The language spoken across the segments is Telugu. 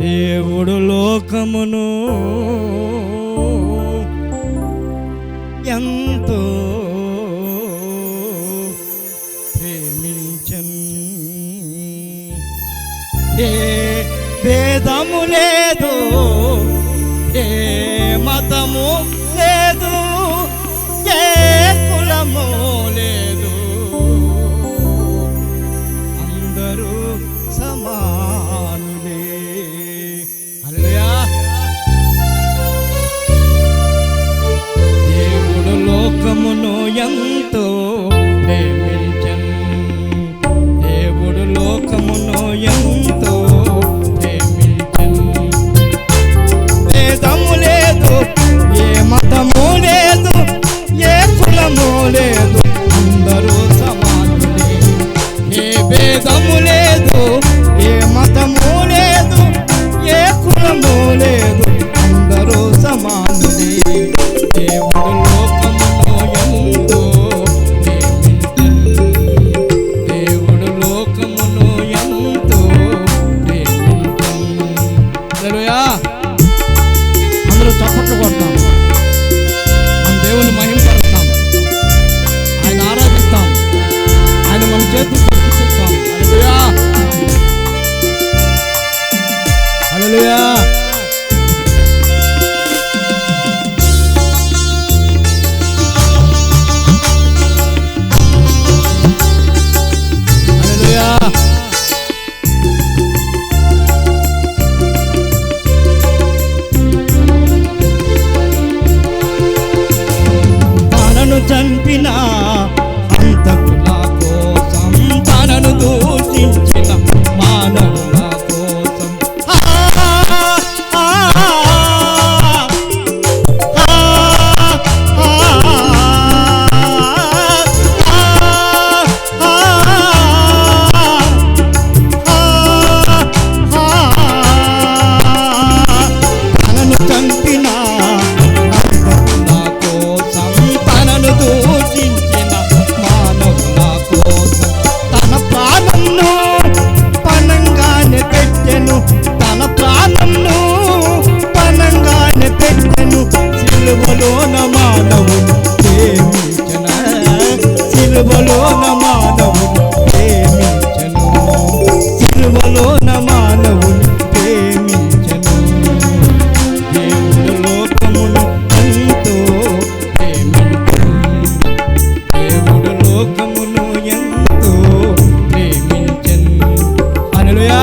దేవుడు లోకమును ఎంతో ప్రేమించెను, ఏ భేదము లేదు, ఏ మతము లేదు, ఏ కులము లేదు, అందరూ సమానులే. హల్లెలూయా. దేవుడు లోకమును ఎంతో ప్రేమించెను, దేవుడు లోకమును ఎంతో ప్రేమించెను, భేదము లేదు, ఏ మతము లేదు, ఏ కులము లేదు, అందరూ సమానులే. ఏ భేదము లేదు, ఏ మతము లేదు, ఏ కులము లేదు, అందరూ సమానులే. దేవుడు లోకమును ఎంతో ప్రేమించెను, దేవుడు లోకమును ఎంతో ప్రేమించెను. హల్లెలూయా. అందరూ చప్పట్లు కొడతాం, మన దేవుని మహిమపరుస్తాం, ఆయన ఆరాధిస్తాం, ఆయన మన చేతులు పట్టుకుంటాం. హల్లెలూయా, హల్లెలూయా. హల్లెలూయా. తనను చంపిన హంతకుల కోసం, తనను దూషించిన మానవుల కోసం, తనను చంపిన హంతకుల కోసం, తనను దూషించిన మానవుల కోసం, తన ప్రాణంను పణంగానే పెట్టెను, తన ప్రాణంను పణంగానే పెట్టెను. సిలువలోన మానవుని ప్రేమించెను, సిలువలోన మానవుని ప్రేమించెను, సిలువలోన మానవుని ప్రేమించెను. దేవుడు లోకమును ఎంతో ప్రేమించెను, దేవుడు లోకమును ఎంతో ప్రేమించెను. హల్లెలూయా.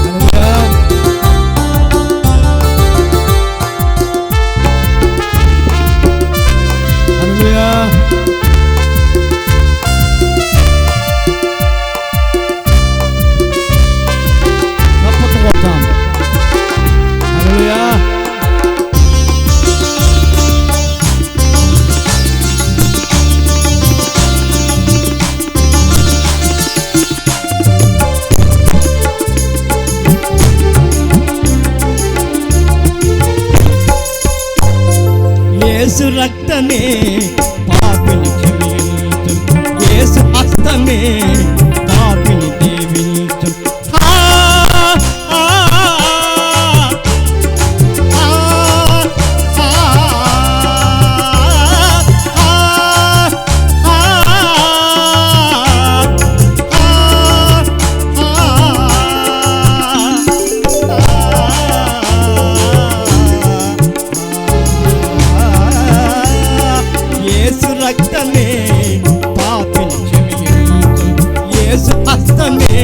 హల్లెలూయా. హల్లెలూయా. చప్పట్లు కొడతాం. హల్లెలూయా. యేసు రక్తమే పాపిని క్షమించును, యేసు హస్తమే పాపిని దీవించును. యేసు రక్తమే పాపిని క్షమించును, యేసు హస్తమే